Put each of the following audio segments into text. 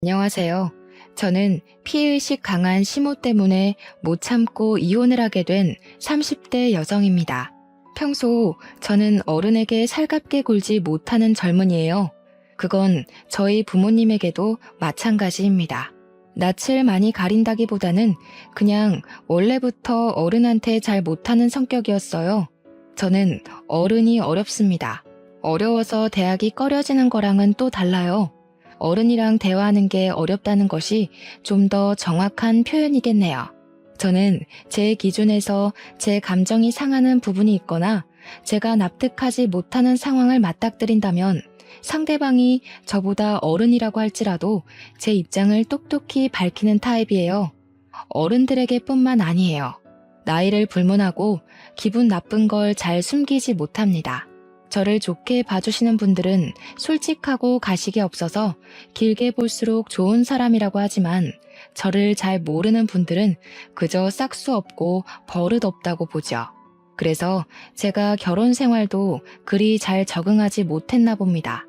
안녕하세요. 저는 피해의식 강한 시모 때문에 못 참고 이혼을 하게 된 30대 여성입니다. 평소 저는 어른에게 살갑게 굴지 못하는 젊은이에요. 그건 저희 부모님에게도 마찬가지입니다. 낯을 많이 가린다기보다는 그냥 원래부터 어른한테 잘 못하는 성격이었어요. 저는 어른이 어렵습니다. 어려워서 대학이 꺼려지는 거랑은 또 달라요. 어른이랑 대화하는 게 어렵다는 것이 좀 더 정확한 표현이겠네요. 저는 제 기준에서 제 감정이 상하는 부분이 있거나 제가 납득하지 못하는 상황을 맞닥뜨린다면 상대방이 저보다 어른이라고 할지라도 제 입장을 똑똑히 밝히는 타입이에요. 어른들에게 뿐만 아니에요. 나이를 불문하고 기분 나쁜 걸 잘 숨기지 못합니다. 저를 좋게 봐주시는 분들은 솔직하고 가식이 없어서 길게 볼수록 좋은 사람이라고 하지만 저를 잘 모르는 분들은 그저 싹수 없고 버릇 없다고 보죠. 그래서 제가 결혼 생활도 그리 잘 적응하지 못했나 봅니다.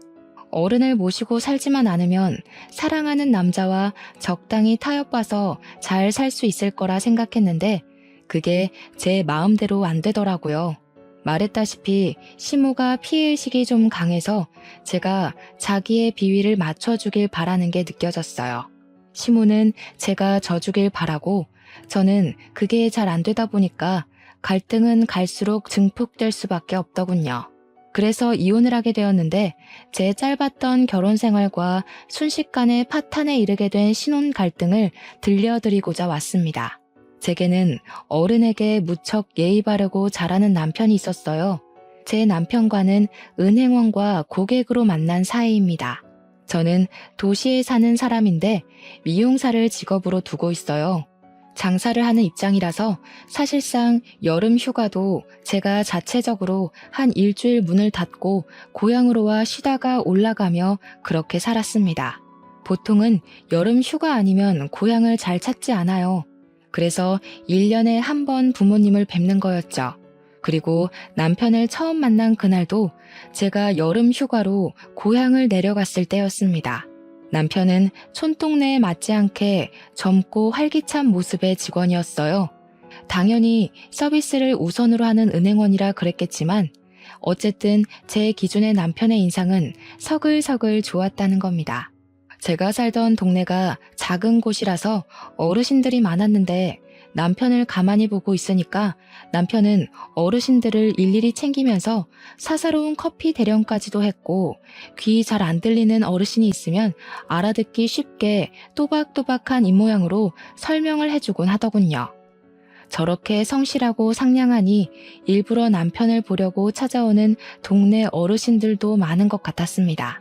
어른을 모시고 살지만 않으면 사랑하는 남자와 적당히 타협봐서 잘 살 수 있을 거라 생각했는데 그게 제 마음대로 안 되더라고요. 말했다시피 시모가 피해의식이 좀 강해서 제가 자기의 비위를 맞춰주길 바라는 게 느껴졌어요. 시모는 제가 져주길 바라고 저는 그게 잘 안 되다 보니까 갈등은 갈수록 증폭될 수밖에 없더군요. 그래서 이혼을 하게 되었는데 제 짧았던 결혼 생활과 순식간에 파탄에 이르게 된 신혼 갈등을 들려드리고자 왔습니다. 제게는 어른에게 무척 예의 바르고 잘하는 남편이 있었어요. 제 남편과는 은행원과 고객으로 만난 사이입니다. 저는 도시에 사는 사람인데 미용사를 직업으로 두고 있어요. 장사를 하는 입장이라서 사실상 여름 휴가도 제가 자체적으로 한 일주일 문을 닫고 고향으로 와 쉬다가 올라가며 그렇게 살았습니다. 보통은 여름 휴가 아니면 고향을 잘 찾지 않아요. 그래서 1년에 한 번 부모님을 뵙는 거였죠. 그리고 남편을 처음 만난 그날도 제가 여름 휴가로 고향을 내려갔을 때였습니다. 남편은 촌동네에 맞지 않게 젊고 활기찬 모습의 직원이었어요. 당연히 서비스를 우선으로 하는 은행원이라 그랬겠지만 어쨌든 제 기준의 남편의 인상은 서글서글 좋았다는 겁니다. 제가 살던 동네가 작은 곳이라서 어르신들이 많았는데 남편을 가만히 보고 있으니까 남편은 어르신들을 일일이 챙기면서 사사로운 커피 대령까지도 했고 귀 잘 안 들리는 어르신이 있으면 알아듣기 쉽게 또박또박한 입모양으로 설명을 해주곤 하더군요. 저렇게 성실하고 상냥하니 일부러 남편을 보려고 찾아오는 동네 어르신들도 많은 것 같았습니다.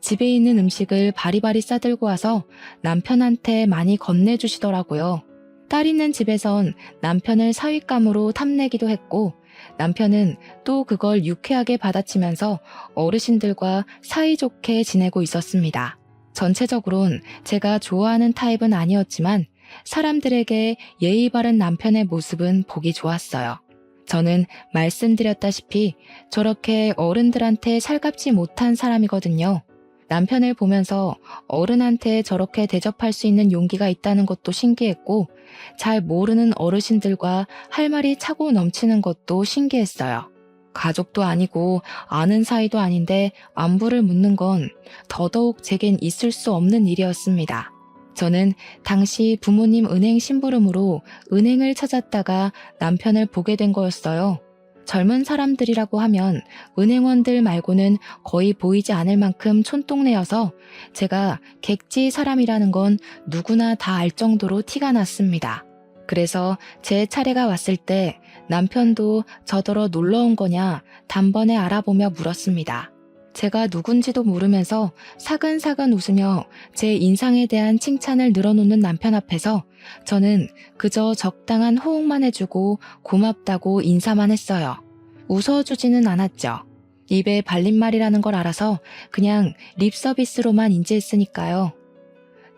집에 있는 음식을 바리바리 싸들고 와서 남편한테 많이 건네주시더라고요. 딸 있는 집에선 남편을 사윗감으로 탐내기도 했고 남편은 또 그걸 유쾌하게 받아치면서 어르신들과 사이좋게 지내고 있었습니다. 전체적으론 제가 좋아하는 타입은 아니었지만 사람들에게 예의 바른 남편의 모습은 보기 좋았어요. 저는 말씀드렸다시피 저렇게 어른들한테 살갑지 못한 사람이거든요. 남편을 보면서 어른한테 저렇게 대접할 수 있는 용기가 있다는 것도 신기했고 잘 모르는 어르신들과 할 말이 차고 넘치는 것도 신기했어요. 가족도 아니고 아는 사이도 아닌데 안부를 묻는 건 더더욱 제겐 있을 수 없는 일이었습니다. 저는 당시 부모님 은행 심부름으로 은행을 찾았다가 남편을 보게 된 거였어요. 젊은 사람들이라고 하면 은행원들 말고는 거의 보이지 않을 만큼 촌동네여서 제가 객지 사람이라는 건 누구나 다 알 정도로 티가 났습니다. 그래서 제 차례가 왔을 때 남편도 저더러 놀러 온 거냐 단번에 알아보며 물었습니다. 제가 누군지도 모르면서 사근사근 웃으며 제 인상에 대한 칭찬을 늘어놓는 남편 앞에서 저는 그저 적당한 호응만 해주고 고맙다고 인사만 했어요. 웃어주지는 않았죠. 입에 발린 말이라는 걸 알아서 그냥 립 서비스로만 인지했으니까요.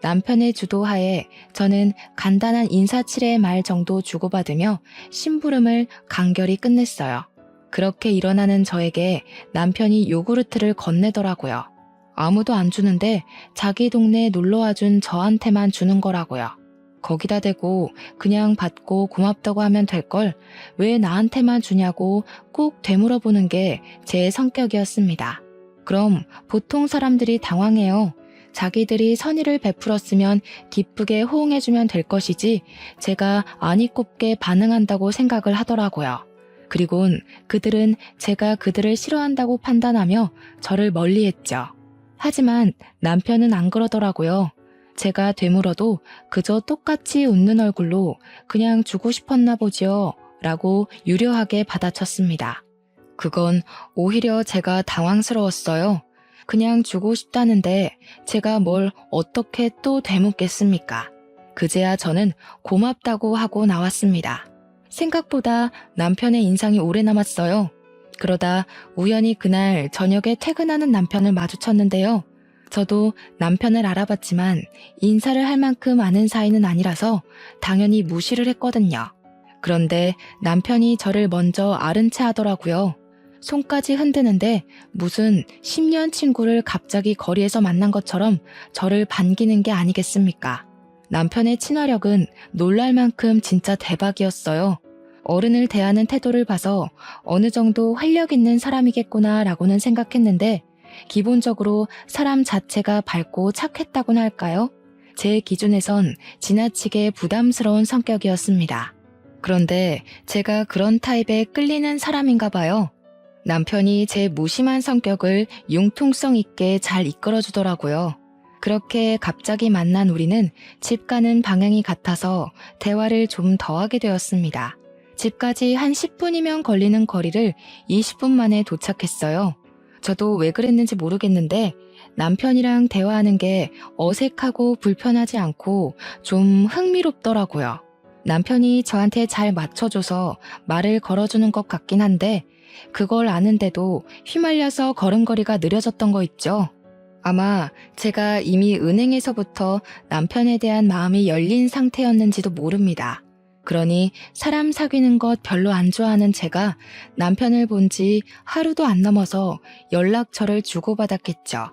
남편의 주도하에 저는 간단한 인사치레의 말 정도 주고받으며 심부름을 간결히 끝냈어요. 그렇게 일어나는 저에게 남편이 요구르트를 건네더라고요. 아무도 안 주는데 자기 동네에 놀러와 준 저한테만 주는 거라고요. 거기다 대고 그냥 받고 고맙다고 하면 될 걸 왜 나한테만 주냐고 꼭 되물어보는 게 제 성격이었습니다. 그럼 보통 사람들이 당황해요. 자기들이 선의를 베풀었으면 기쁘게 호응해주면 될 것이지 제가 아니 꼽게 반응한다고 생각을 하더라고요. 그리곤 그들은 제가 그들을 싫어한다고 판단하며 저를 멀리했죠. 하지만 남편은 안 그러더라고요. 제가 되물어도 그저 똑같이 웃는 얼굴로 그냥 주고 싶었나 보지요 라고 유려하게 받아쳤습니다. 그건 오히려 제가 당황스러웠어요. 그냥 주고 싶다는데 제가 뭘 어떻게 또 되묻겠습니까? 그제야 저는 고맙다고 하고 나왔습니다. 생각보다 남편의 인상이 오래 남았어요. 그러다 우연히 그날 저녁에 퇴근하는 남편을 마주쳤는데요. 저도 남편을 알아봤지만 인사를 할 만큼 아는 사이는 아니라서 당연히 무시를 했거든요. 그런데 남편이 저를 먼저 아른 체 하더라고요. 손까지 흔드는데 무슨 10년 친구를 갑자기 거리에서 만난 것처럼 저를 반기는 게 아니겠습니까? 남편의 친화력은 놀랄 만큼 진짜 대박이었어요. 어른을 대하는 태도를 봐서 어느 정도 활력 있는 사람이겠구나 라고는 생각했는데 기본적으로 사람 자체가 밝고 착했다고나 할까요? 제 기준에선 지나치게 부담스러운 성격이었습니다. 그런데 제가 그런 타입에 끌리는 사람인가 봐요. 남편이 제 무심한 성격을 융통성 있게 잘 이끌어주더라고요. 그렇게 갑자기 만난 우리는 집 가는 방향이 같아서 대화를 좀 더 하게 되었습니다. 집까지 한 10분이면 걸리는 거리를 20분 만에 도착했어요. 저도 왜 그랬는지 모르겠는데 남편이랑 대화하는 게 어색하고 불편하지 않고 좀 흥미롭더라고요. 남편이 저한테 잘 맞춰줘서 말을 걸어주는 것 같긴 한데 그걸 아는데도 휘말려서 걸음걸이가 느려졌던 거 있죠. 아마 제가 이미 은행에서부터 남편에 대한 마음이 열린 상태였는지도 모릅니다. 그러니 사람 사귀는 것 별로 안 좋아하는 제가 남편을 본 지 하루도 안 넘어서 연락처를 주고받았겠죠.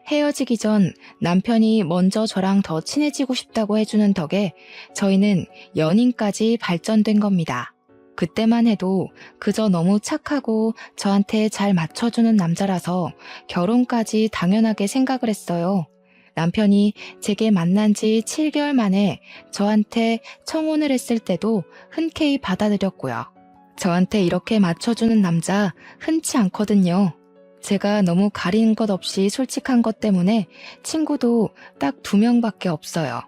헤어지기 전 남편이 먼저 저랑 더 친해지고 싶다고 해주는 덕에 저희는 연인까지 발전된 겁니다. 그때만 해도 그저 너무 착하고 저한테 잘 맞춰주는 남자라서 결혼까지 당연하게 생각을 했어요. 남편이 제게 만난 지 7개월 만에 저한테 청혼을 했을 때도 흔쾌히 받아들였고요. 저한테 이렇게 맞춰주는 남자 흔치 않거든요. 제가 너무 가리는 것 없이 솔직한 것 때문에 친구도 딱 2명밖에 없어요.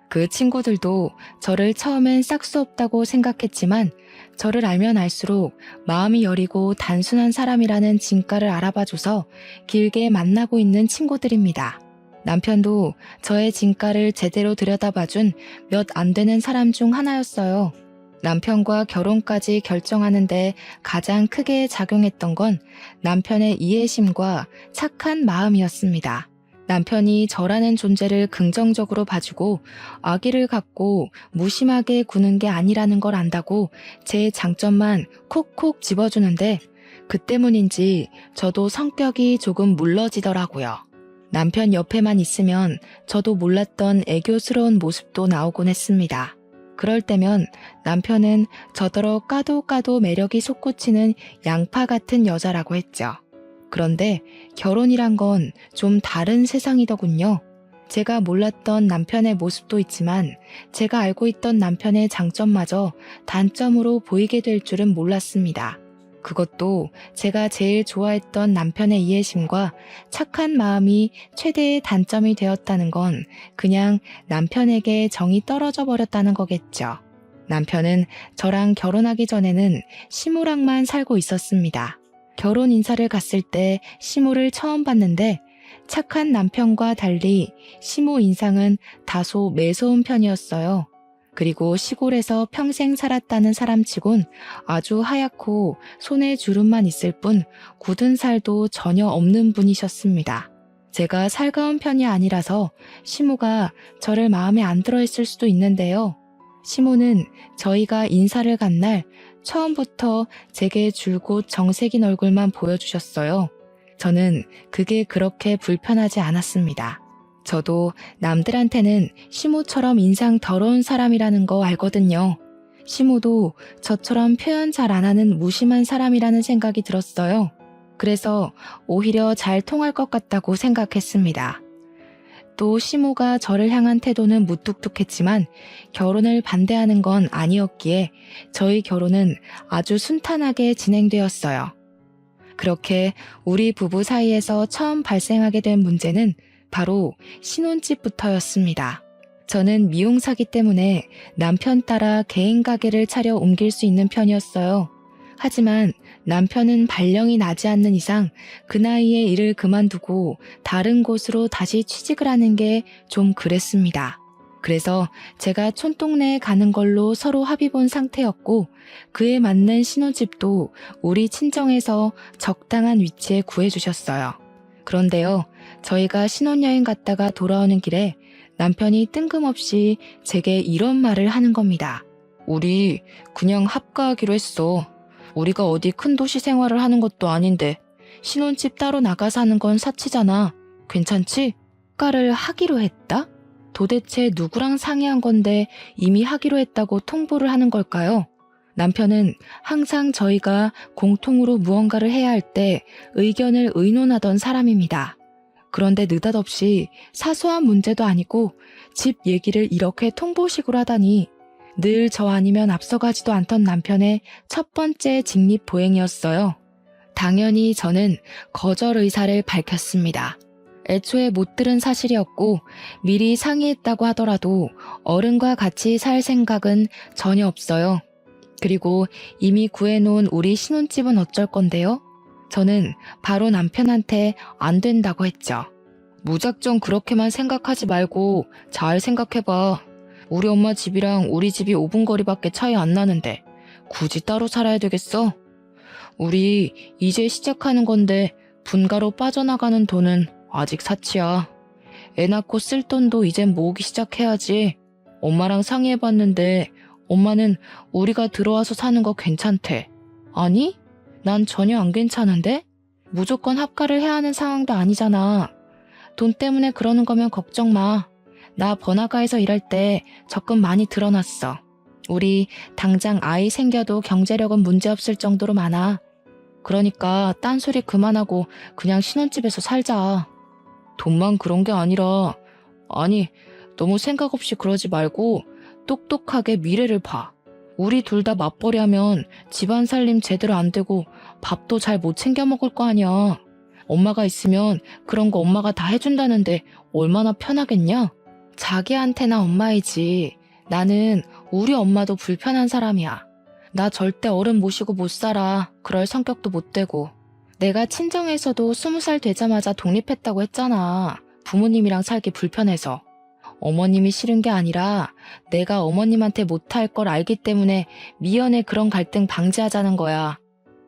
그 친구들도 저를 처음엔 싹수 없다고 생각했지만 저를 알면 알수록 마음이 여리고 단순한 사람이라는 진가를 알아봐줘서 길게 만나고 있는 친구들입니다. 남편도 저의 진가를 제대로 들여다봐준 몇 안 되는 사람 중 하나였어요. 남편과 결혼까지 결정하는데 가장 크게 작용했던 건 남편의 이해심과 착한 마음이었습니다. 남편이 저라는 존재를 긍정적으로 봐주고 아기를 갖고 무심하게 구는 게 아니라는 걸 안다고 제 장점만 콕콕 집어주는데 그 때문인지 저도 성격이 조금 물러지더라고요. 남편 옆에만 있으면 저도 몰랐던 애교스러운 모습도 나오곤 했습니다. 그럴 때면 남편은 저더러 까도 까도 매력이 솟구치는 양파 같은 여자라고 했죠. 그런데 결혼이란 건 좀 다른 세상이더군요. 제가 몰랐던 남편의 모습도 있지만 제가 알고 있던 남편의 장점마저 단점으로 보이게 될 줄은 몰랐습니다. 그것도 제가 제일 좋아했던 남편의 이해심과 착한 마음이 최대의 단점이 되었다는 건 그냥 남편에게 정이 떨어져 버렸다는 거겠죠. 남편은 저랑 결혼하기 전에는 시무랑만 살고 있었습니다. 결혼 인사를 갔을 때 시무를 처음 봤는데 착한 남편과 달리 시무 인상은 다소 매서운 편이었어요. 그리고 시골에서 평생 살았다는 사람치곤 아주 하얗고 손에 주름만 있을 뿐 굳은 살도 전혀 없는 분이셨습니다. 제가 살가운 편이 아니라서 시무가 저를 마음에 안 들어 했을 수도 있는데요. 시무는 저희가 인사를 간 날 처음부터 제게 줄곧 정색인 얼굴만 보여주셨어요. 저는 그게 그렇게 불편하지 않았습니다. 저도 남들한테는 시모처럼 인상 더러운 사람이라는 거 알거든요. 시모도 저처럼 표현 잘 안 하는 무심한 사람이라는 생각이 들었어요. 그래서 오히려 잘 통할 것 같다고 생각했습니다. 또 시모가 저를 향한 태도는 무뚝뚝했지만 결혼을 반대하는 건 아니었기에 저희 결혼은 아주 순탄하게 진행되었어요. 그렇게 우리 부부 사이에서 처음 발생하게 된 문제는 바로 신혼집부터였습니다. 저는 미용사기 때문에 남편 따라 개인 가게를 차려 옮길 수 있는 편이었어요. 하지만 남편은 발령이 나지 않는 이상 그 나이에 일을 그만두고 다른 곳으로 다시 취직을 하는 게 좀 그랬습니다. 그래서 제가 촌동네에 가는 걸로 서로 합의 본 상태였고 그에 맞는 신혼집도 우리 친정에서 적당한 위치에 구해주셨어요. 그런데요, 저희가 신혼여행 갔다가 돌아오는 길에 남편이 뜬금없이 제게 이런 말을 하는 겁니다. 우리 그냥 합가하기로 했어. 우리가 어디 큰 도시 생활을 하는 것도 아닌데 신혼집 따로 나가 사는 건 사치잖아. 괜찮지? 합가를 하기로 했다? 도대체 누구랑 상의한 건데 이미 하기로 했다고 통보를 하는 걸까요? 남편은 항상 저희가 공통으로 무언가를 해야 할 때 의견을 의논하던 사람입니다. 그런데 느닷없이 사소한 문제도 아니고 집 얘기를 이렇게 통보식으로 하다니 늘 저 아니면 앞서가지도 않던 남편의 첫 번째 직립보행이었어요. 당연히 저는 거절 의사를 밝혔습니다. 애초에 못 들은 사실이었고 미리 상의했다고 하더라도 어른과 같이 살 생각은 전혀 없어요. 그리고 이미 구해놓은 우리 신혼집은 어쩔 건데요? 저는 바로 남편한테 안 된다고 했죠. 무작정 그렇게만 생각하지 말고 잘 생각해봐. 우리 엄마 집이랑 우리 집이 5분 거리밖에 차이 안 나는데 굳이 따로 살아야 되겠어? 우리 이제 시작하는 건데 분가로 빠져나가는 돈은 아직 사치야. 애 낳고 쓸 돈도 이젠 모으기 시작해야지. 엄마랑 상의해봤는데 엄마는 우리가 들어와서 사는 거 괜찮대. 아니? 난 전혀 안 괜찮은데? 무조건 합가를 해야 하는 상황도 아니잖아. 돈 때문에 그러는 거면 걱정 마. 나 번화가에서 일할 때 적금 많이 들어놨어. 우리 당장 아이 생겨도 경제력은 문제없을 정도로 많아. 그러니까 딴소리 그만하고 그냥 신혼집에서 살자. 돈만 그런 게 아니라, 아니, 너무 생각 없이 그러지 말고 똑똑하게 미래를 봐. 우리 둘 다 맞벌이 하면 집안 살림 제대로 안 되고 밥도 잘 못 챙겨 먹을 거 아니야. 엄마가 있으면 그런 거 엄마가 다 해준다는데 얼마나 편하겠냐? 자기한테나 엄마이지. 나는 우리 엄마도 불편한 사람이야. 나 절대 어른 모시고 못 살아. 그럴 성격도 못 되고. 내가 친정에서도 20살 되자마자 독립했다고 했잖아. 부모님이랑 살기 불편해서. 어머님이 싫은 게 아니라 내가 어머님한테 못할 걸 알기 때문에 미연에 그런 갈등 방지하자는 거야.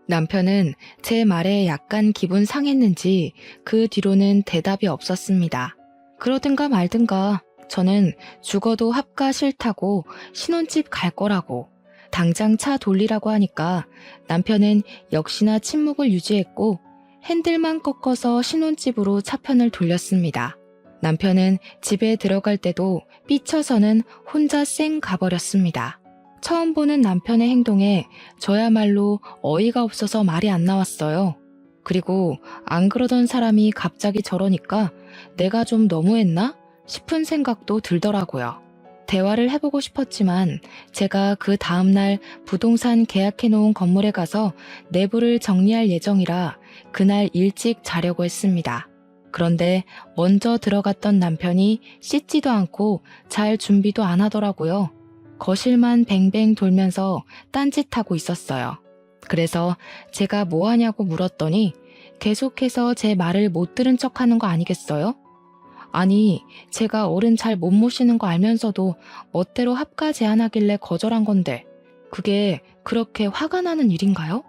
남편은 제 말에 약간 기분 상했는지 그 뒤로는 대답이 없었습니다. 그러든가 말든가 저는 죽어도 합가 싫다고 신혼집 갈 거라고 당장 차 돌리라고 하니까 남편은 역시나 침묵을 유지했고 핸들만 꺾어서 신혼집으로 차편을 돌렸습니다. 남편은 집에 들어갈 때도 삐쳐서는 혼자 쌩 가버렸습니다. 처음 보는 남편의 행동에 저야말로 어이가 없어서 말이 안 나왔어요. 그리고 안 그러던 사람이 갑자기 저러니까 내가 좀 너무했나 싶은 생각도 들더라고요. 대화를 해보고 싶었지만 제가 그 다음날 부동산 계약해놓은 건물에 가서 내부를 정리할 예정이라 그날 일찍 자려고 했습니다. 그런데 먼저 들어갔던 남편이 씻지도 않고 잘 준비도 안 하더라고요. 거실만 뱅뱅 돌면서 딴짓하고 있었어요. 그래서 제가 뭐 하냐고 물었더니 계속해서 제 말을 못 들은 척하는 거 아니겠어요? 아니, 제가 어른 잘 못 모시는 거 알면서도 멋대로 합가 제안하길래 거절한 건데 그게 그렇게 화가 나는 일인가요?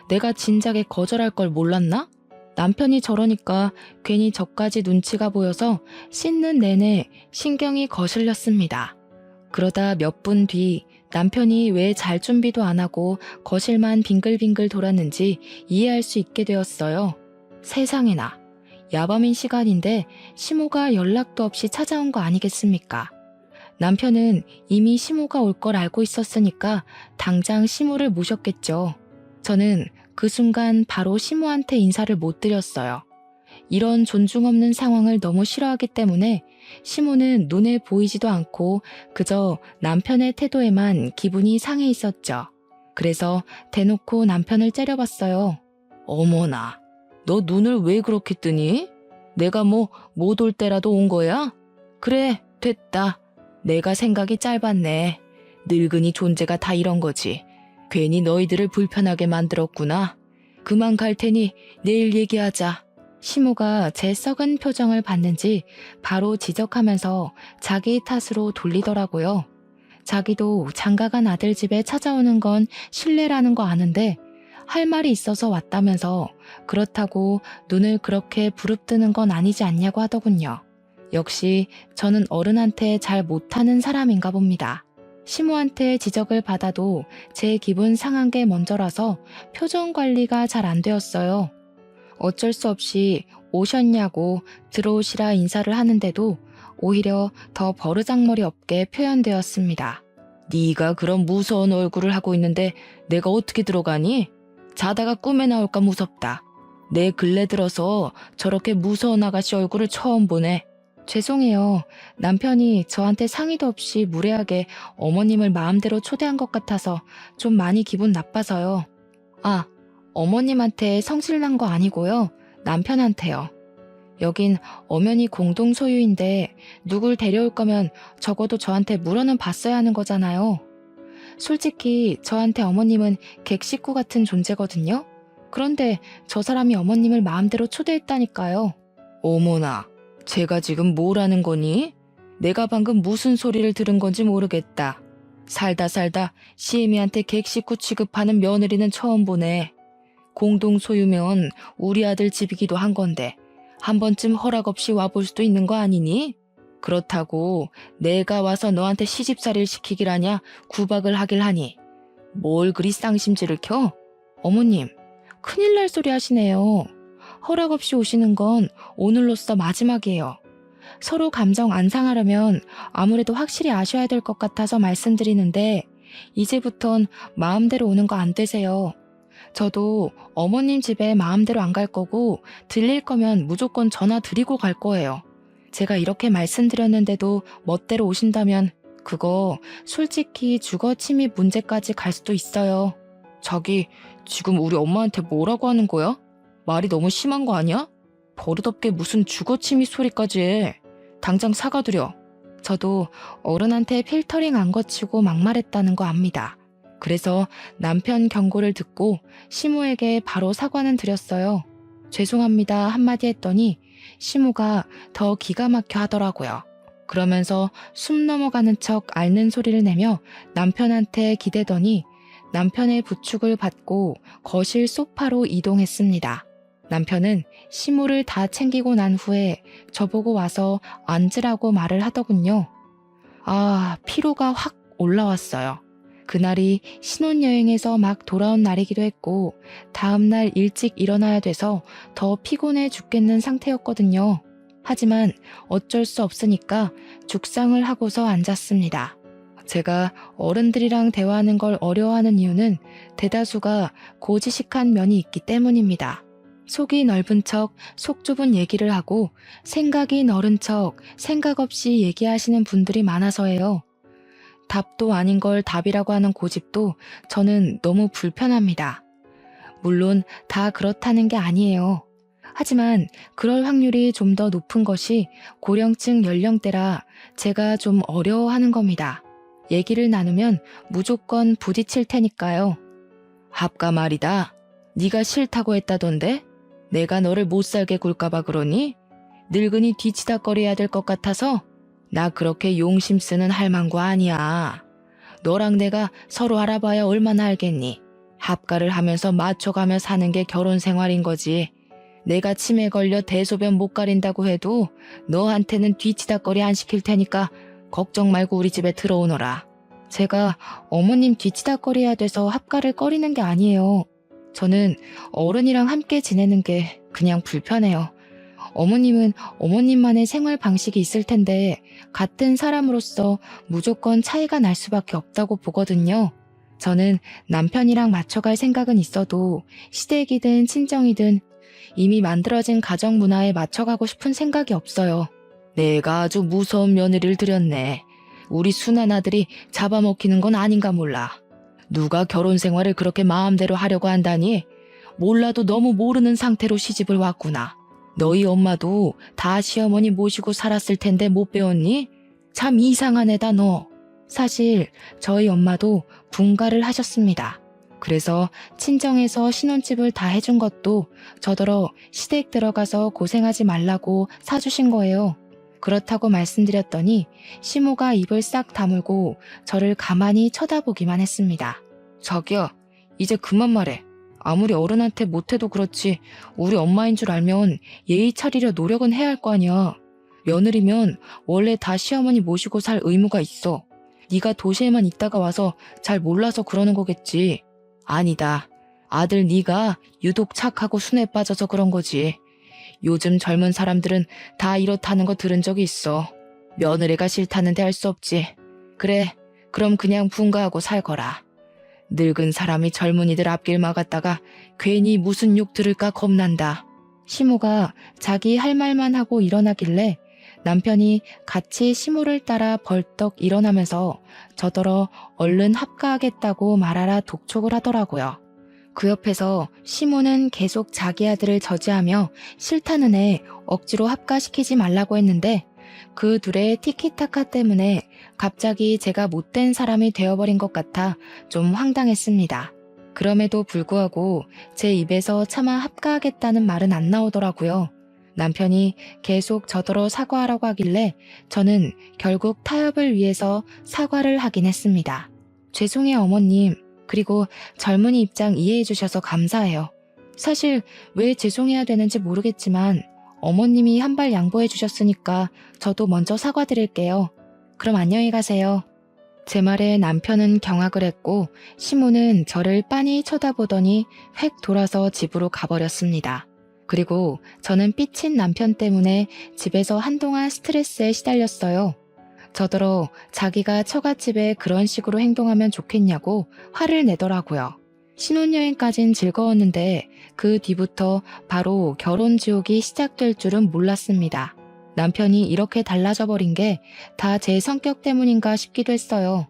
내가 진작에 거절할 걸 몰랐나? 남편이 저러니까 괜히 저까지 눈치가 보여서 씻는 내내 신경이 거슬렸습니다. 그러다 몇 분 뒤 남편이 왜 잘 준비도 안 하고 거실만 빙글빙글 돌았는지 이해할 수 있게 되었어요. 세상에나. 야밤인 시간인데 시모가 연락도 없이 찾아온 거 아니겠습니까? 남편은 이미 시모가 올 걸 알고 있었으니까 당장 시모를 모셨겠죠. 저는 그 순간 바로 시모한테 인사를 못 드렸어요. 이런 존중 없는 상황을 너무 싫어하기 때문에 시모는 눈에 보이지도 않고 그저 남편의 태도에만 기분이 상해 있었죠. 그래서 대놓고 남편을 째려봤어요. 어머나, 너 눈을 왜 그렇게 뜨니? 내가 뭐 못 올 때라도 온 거야? 그래, 됐다. 내가 생각이 짧았네. 늙은이 존재가 다 이런 거지. 괜히 너희들을 불편하게 만들었구나. 그만 갈 테니 내일 얘기하자. 시모가 제 썩은 표정을 봤는지 바로 지적하면서 자기 탓으로 돌리더라고요. 자기도 장가간 아들 집에 찾아오는 건 실례라는 거 아는데 할 말이 있어서 왔다면서 그렇다고 눈을 그렇게 부릅뜨는 건 아니지 않냐고 하더군요. 역시 저는 어른한테 잘 못하는 사람인가 봅니다. 시모한테 지적을 받아도 제 기분 상한 게 먼저라서 표정 관리가 잘 안 되었어요. 어쩔 수 없이 오셨냐고 들어오시라 인사를 하는데도 오히려 더 버르장머리 없게 표현되었습니다. 네가 그런 무서운 얼굴을 하고 있는데 내가 어떻게 들어가니? 자다가 꿈에 나올까 무섭다. 내 근래 들어서 저렇게 무서운 아가씨 얼굴을 처음 보네. 죄송해요. 남편이 저한테 상의도 없이 무례하게 어머님을 마음대로 초대한 것 같아서 좀 많이 기분 나빠서요. 아, 어머님한테 성질난 거 아니고요. 남편한테요. 여긴 엄연히 공동 소유인데 누굴 데려올 거면 적어도 저한테 물어는 봤어야 하는 거잖아요. 솔직히 저한테 어머님은 객식구 같은 존재거든요. 그런데 저 사람이 어머님을 마음대로 초대했다니까요. 어머나, 제가 지금 뭘 하는 거니? 내가 방금 무슨 소리를 들은 건지 모르겠다. 살다 시애미한테 객식구 취급하는 며느리는 처음 보네. 공동 소유면 우리 아들 집이기도 한 건데 한 번쯤 허락 없이 와볼 수도 있는 거 아니니? 그렇다고 내가 와서 너한테 시집살이를 시키기라냐 구박을 하길 하니 뭘 그리 쌍심지를 켜? 어머님, 큰일 날 소리 하시네요. 허락 없이 오시는 건 오늘로써 마지막이에요. 서로 감정 안 상하려면 아무래도 확실히 아셔야 될 것 같아서 말씀드리는데 이제부턴 마음대로 오는 거 안 되세요. 저도 어머님 집에 마음대로 안 갈 거고 들릴 거면 무조건 전화 드리고 갈 거예요. 제가 이렇게 말씀드렸는데도 멋대로 오신다면 그거 솔직히 주거 침입 문제까지 갈 수도 있어요. 자기 지금 우리 엄마한테 뭐라고 하는 거야? 말이 너무 심한 거 아니야? 버릇없게 무슨 주거 침입 소리까지 해. 당장 사과드려. 저도 어른한테 필터링 안 거치고 막말했다는 거 압니다. 그래서 남편 경고를 듣고 시모에게 바로 사과는 드렸어요. 죄송합니다 한마디 했더니 시모가 더 기가 막혀 하더라고요. 그러면서 숨 넘어가는 척 앓는 소리를 내며 남편한테 기대더니 남편의 부축을 받고 거실 소파로 이동했습니다. 남편은 시모를 다 챙기고 난 후에 저보고 와서 앉으라고 말을 하더군요. 아, 피로가 확 올라왔어요. 그날이 신혼여행에서 막 돌아온 날이기도 했고 다음날 일찍 일어나야 돼서 더 피곤해 죽겠는 상태였거든요. 하지만 어쩔 수 없으니까 죽상을 하고서 앉았습니다. 제가 어른들이랑 대화하는 걸 어려워하는 이유는 대다수가 고지식한 면이 있기 때문입니다. 속이 넓은 척 속 좁은 얘기를 하고 생각이 넓은 척 생각 없이 얘기하시는 분들이 많아서예요. 답도 아닌 걸 답이라고 하는 고집도 저는 너무 불편합니다. 물론 다 그렇다는 게 아니에요. 하지만 그럴 확률이 좀 더 높은 것이 고령층 연령대라 제가 좀 어려워하는 겁니다. 얘기를 나누면 무조건 부딪힐 테니까요. 합가 말이다. 네가 싫다고 했다던데? 내가 너를 못 살게 굴까봐 그러니? 늙은이 뒤치다거려야 될 것 같아서? 나 그렇게 용심 쓰는 할망구 아니야. 너랑 내가 서로 알아봐야 얼마나 알겠니? 합가를 하면서 맞춰가며 사는 게 결혼 생활인 거지. 내가 치매 걸려 대소변 못 가린다고 해도 너한테는 뒤치다거리 안 시킬 테니까 걱정 말고 우리 집에 들어오너라. 제가 어머님 뒤치다거려야 돼서 합가를 꺼리는 게 아니에요. 저는 어른이랑 함께 지내는 게 그냥 불편해요. 어머님은 어머님만의 생활 방식이 있을 텐데 같은 사람으로서 무조건 차이가 날 수밖에 없다고 보거든요. 저는 남편이랑 맞춰갈 생각은 있어도 시댁이든 친정이든 이미 만들어진 가정 문화에 맞춰가고 싶은 생각이 없어요. 내가 아주 무서운 며느리를 들였네. 우리 순한 아들이 잡아먹히는 건 아닌가 몰라. 누가 결혼 생활을 그렇게 마음대로 하려고 한다니? 몰라도 너무 모르는 상태로 시집을 왔구나. 너희 엄마도 다 시어머니 모시고 살았을 텐데 못 배웠니? 참 이상한 애다 너. 사실 저희 엄마도 분가를 하셨습니다. 그래서 친정에서 신혼집을 다 해준 것도 저더러 시댁 들어가서 고생하지 말라고 사주신 거예요. 그렇다고 말씀드렸더니 시모가 입을 싹 다물고 저를 가만히 쳐다보기만 했습니다. 자기야, 이제 그만 말해. 아무리 어른한테 못해도 그렇지 우리 엄마인 줄 알면 예의 차리려 노력은 해야 할 거 아니야. 며느리면 원래 다 시어머니 모시고 살 의무가 있어. 네가 도시에만 있다가 와서 잘 몰라서 그러는 거겠지. 아니다. 아들 네가 유독 착하고 순해 빠져서 그런 거지. 요즘 젊은 사람들은 다 이렇다는 거 들은 적이 있어. 며느리가 싫다는데 할 수 없지. 그래, 그럼 그냥 분가하고 살거라. 늙은 사람이 젊은이들 앞길 막았다가 괜히 무슨 욕 들을까 겁난다. 시모가 자기 할 말만 하고 일어나길래 남편이 같이 시모를 따라 벌떡 일어나면서 저더러 얼른 합가하겠다고 말하라 독촉을 하더라고요. 그 옆에서 시모는 계속 자기 아들을 저지하며 싫다는 애 억지로 합가시키지 말라고 했는데 그 둘의 티키타카 때문에 갑자기 제가 못된 사람이 되어버린 것 같아 좀 황당했습니다. 그럼에도 불구하고 제 입에서 차마 합가하겠다는 말은 안 나오더라고요. 남편이 계속 저더러 사과하라고 하길래 저는 결국 타협을 위해서 사과를 하긴 했습니다. 죄송해요 어머님. 그리고 젊은이 입장 이해해 주셔서 감사해요. 사실 왜 죄송해야 되는지 모르겠지만 어머님이 한 발 양보해 주셨으니까 저도 먼저 사과드릴게요. 그럼 안녕히 가세요. 제 말에 남편은 경악을 했고 시모는 저를 빤히 쳐다보더니 획 돌아서 집으로 가버렸습니다. 그리고 저는 삐친 남편 때문에 집에서 한동안 스트레스에 시달렸어요. 저더러 자기가 처갓집에 그런 식으로 행동하면 좋겠냐고 화를 내더라고요. 신혼여행까진 즐거웠는데 그 뒤부터 바로 결혼 지옥이 시작될 줄은 몰랐습니다. 남편이 이렇게 달라져 버린 게 다 제 성격 때문인가 싶기도 했어요.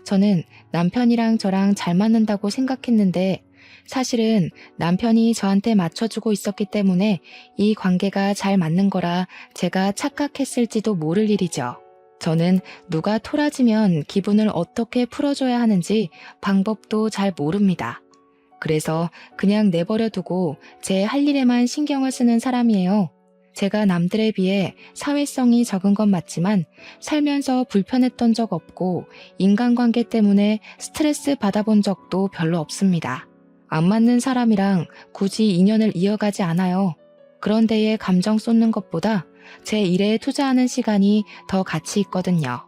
저는 남편이랑 저랑 잘 맞는다고 생각했는데 사실은 남편이 저한테 맞춰주고 있었기 때문에 이 관계가 잘 맞는 거라 제가 착각했을지도 모를 일이죠. 저는 누가 토라지면 기분을 어떻게 풀어줘야 하는지 방법도 잘 모릅니다. 그래서 그냥 내버려 두고 제 할 일에만 신경을 쓰는 사람이에요. 제가 남들에 비해 사회성이 적은 건 맞지만 살면서 불편했던 적 없고 인간관계 때문에 스트레스 받아본 적도 별로 없습니다. 안 맞는 사람이랑 굳이 인연을 이어가지 않아요. 그런 데에 감정 쏟는 것보다 제 일에 투자하는 시간이 더 가치 있거든요.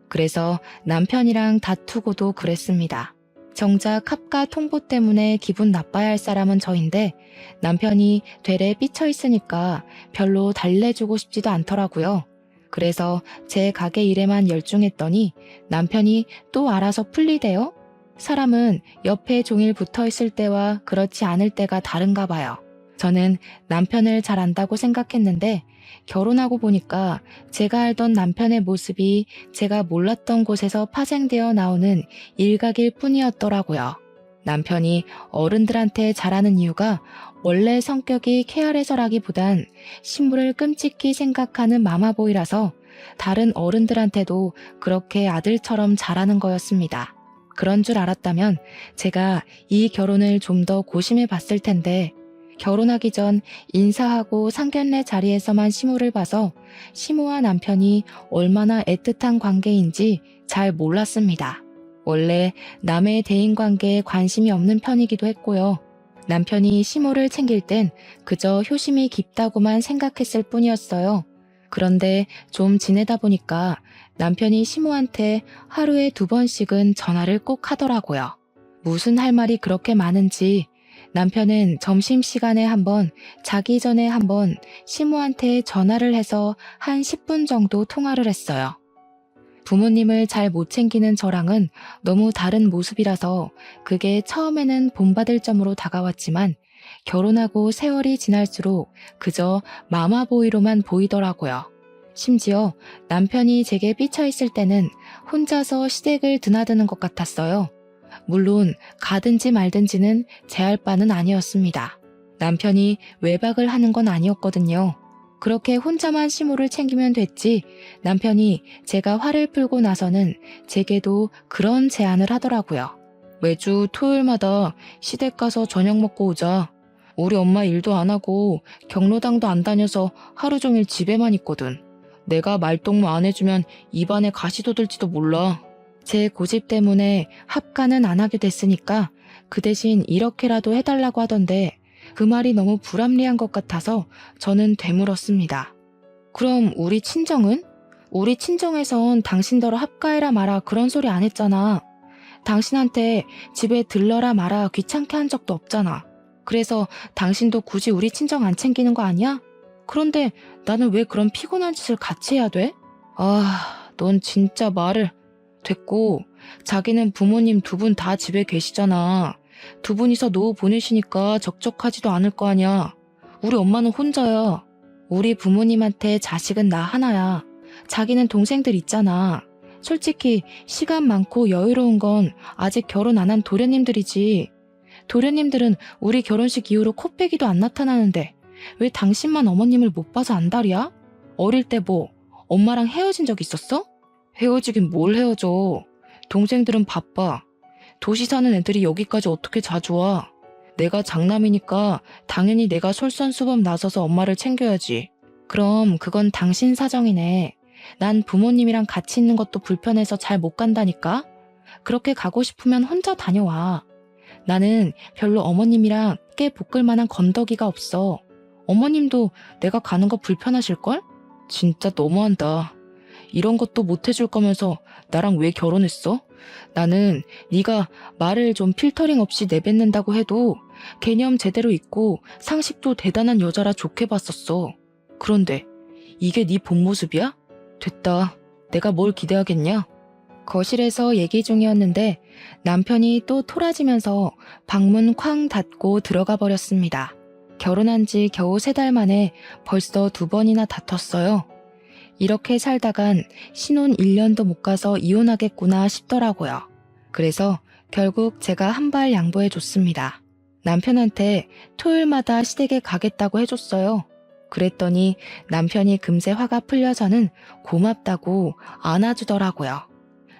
그래서 남편이랑 다투고도 그랬습니다. 정작 합가 통보 때문에 기분 나빠야 할 사람은 저인데 남편이 되레 삐쳐 있으니까 별로 달래주고 싶지도 않더라고요. 그래서 제 가게 일에만 열중했더니 남편이 또 알아서 풀리대요? 사람은 옆에 종일 붙어 있을 때와 그렇지 않을 때가 다른가 봐요. 저는 남편을 잘 안다고 생각했는데 결혼하고 보니까 제가 알던 남편의 모습이 제가 몰랐던 곳에서 파생되어 나오는 일각일 뿐이었더라고요. 남편이 어른들한테 잘하는 이유가 원래 성격이 쾌활해서라기보단 신부를 끔찍히 생각하는 마마보이라서 다른 어른들한테도 그렇게 아들처럼 잘하는 거였습니다. 그런 줄 알았다면 제가 이 결혼을 좀 더 고심해 봤을 텐데 결혼하기 전 인사하고 상견례 자리에서만 시모를 봐서 시모와 남편이 얼마나 애틋한 관계인지 잘 몰랐습니다. 원래 남의 대인관계에 관심이 없는 편이기도 했고요. 남편이 시모를 챙길 땐 그저 효심이 깊다고만 생각했을 뿐이었어요. 그런데 좀 지내다 보니까 남편이 시모한테 하루에 2번씩은 전화를 꼭 하더라고요. 무슨 할 말이 그렇게 많은지 남편은 점심시간에 한 번, 자기 전에 한 번 시모한테 전화를 해서 한 10분 정도 통화를 했어요. 부모님을 잘 못 챙기는 저랑은 너무 다른 모습이라서 그게 처음에는 본받을 점으로 다가왔지만 결혼하고 세월이 지날수록 그저 마마보이로만 보이더라고요. 심지어 남편이 제게 삐쳐있을 때는 혼자서 시댁을 드나드는 것 같았어요. 물론 가든지 말든지는 제할 바는 아니었습니다. 남편이 외박을 하는 건 아니었거든요. 그렇게 혼자만 시모를 챙기면 됐지 남편이 제가 화를 풀고 나서는 제게도 그런 제안을 하더라고요. 매주 토요일마다 시댁 가서 저녁 먹고 오자. 우리 엄마 일도 안 하고 경로당도 안 다녀서 하루 종일 집에만 있거든. 내가 말동무 안 해주면 입안에 가시 돋을지도 몰라. 제 고집 때문에 합가는 안 하게 됐으니까 그 대신 이렇게라도 해달라고 하던데 그 말이 너무 불합리한 것 같아서 저는 되물었습니다. 그럼 우리 친정은? 우리 친정에선 당신더러 합가해라 마라 그런 소리 안 했잖아. 당신한테 집에 들러라 마라 귀찮게 한 적도 없잖아. 그래서 당신도 굳이 우리 친정 안 챙기는 거 아니야? 그런데 나는 왜 그런 피곤한 짓을 같이 해야 돼? 넌 진짜 말을... 됐고, 자기는 부모님 두 분 다 집에 계시잖아. 두 분이서 노후 보내시니까 적적하지도 않을 거 아니야. 우리 엄마는 혼자야. 우리 부모님한테 자식은 나 하나야. 자기는 동생들 있잖아. 솔직히 시간 많고 여유로운 건 아직 결혼 안 한 도련님들이지. 도련님들은 우리 결혼식 이후로 코빼기도 안 나타나는데 왜 당신만 어머님을 못 봐서 안달이야? 어릴 때 뭐 엄마랑 헤어진 적 있었어? 헤어지긴 뭘 헤어져. 동생들은 바빠. 도시 사는 애들이 여기까지 어떻게 자주 와. 내가 장남이니까 당연히 내가 솔선수범 나서서 엄마를 챙겨야지. 그럼 그건 당신 사정이네. 난 부모님이랑 같이 있는 것도 불편해서 잘 못 간다니까. 그렇게 가고 싶으면 혼자 다녀와. 나는 별로 어머님이랑 깨 볶을 만한 건더기가 없어. 어머님도 내가 가는 거 불편하실걸? 진짜 너무한다. 이런 것도 못 해줄 거면서 나랑 왜 결혼했어? 나는 네가 말을 좀 필터링 없이 내뱉는다고 해도 개념 제대로 있고 상식도 대단한 여자라 좋게 봤었어. 그런데 이게 네 본 모습이야? 됐다. 내가 뭘 기대하겠냐? 거실에서 얘기 중이었는데 남편이 또 토라지면서 방문 쾅 닫고 들어가 버렸습니다. 결혼한 지 겨우 3달 만에 벌써 2번이나 다퉜어요. 이렇게 살다간 신혼 1년도 못 가서 이혼하겠구나 싶더라고요. 그래서 결국 제가 한 발 양보해 줬습니다. 남편한테 토요일마다 시댁에 가겠다고 해줬어요. 그랬더니 남편이 금세 화가 풀려서는 고맙다고 안아주더라고요.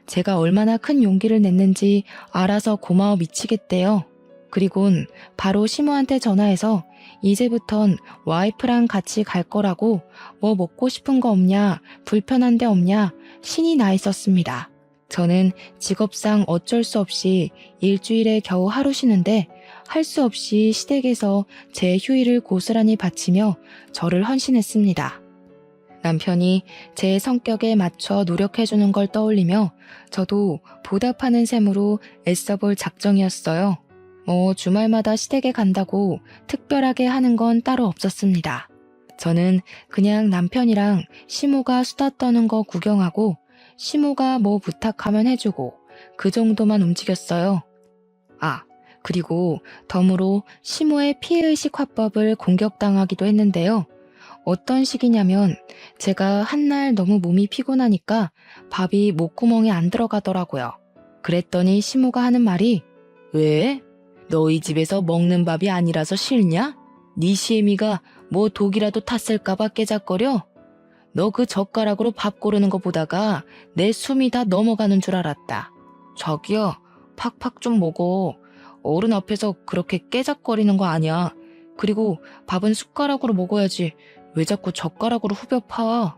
제가 얼마나 큰 용기를 냈는지 알아서 고마워 미치겠대요. 그리곤 바로 시모한테 전화해서 이제부턴 와이프랑 같이 갈 거라고 뭐 먹고 싶은 거 없냐, 불편한 데 없냐 신이 나 있었습니다. 저는 직업상 어쩔 수 없이 일주일에 겨우 하루 쉬는데 할 수 없이 시댁에서 제 휴일을 고스란히 바치며 저를 헌신했습니다. 남편이 제 성격에 맞춰 노력해주는 걸 떠올리며 저도 보답하는 셈으로 애써볼 작정이었어요. 주말마다 시댁에 간다고 특별하게 하는 건 따로 없었습니다. 저는 그냥 남편이랑 시모가 수다 떠는 거 구경하고 시모가 뭐 부탁하면 해주고 그 정도만 움직였어요. 그리고 덤으로 시모의 피해의식 화법을 공격당하기도 했는데요. 어떤 식이냐면 제가 한날 너무 몸이 피곤하니까 밥이 목구멍에 안 들어가더라고요. 그랬더니 시모가 하는 말이 왜? 너희 집에서 먹는 밥이 아니라서 싫냐? 네 시애미가 뭐 독이라도 탔을까봐 깨작거려? 너 그 젓가락으로 밥 고르는 거 보다가 내 숨이 다 넘어가는 줄 알았다. 자기야, 팍팍 좀 먹어. 어른 앞에서 그렇게 깨작거리는 거 아니야. 그리고 밥은 숟가락으로 먹어야지. 왜 자꾸 젓가락으로 후벼 파?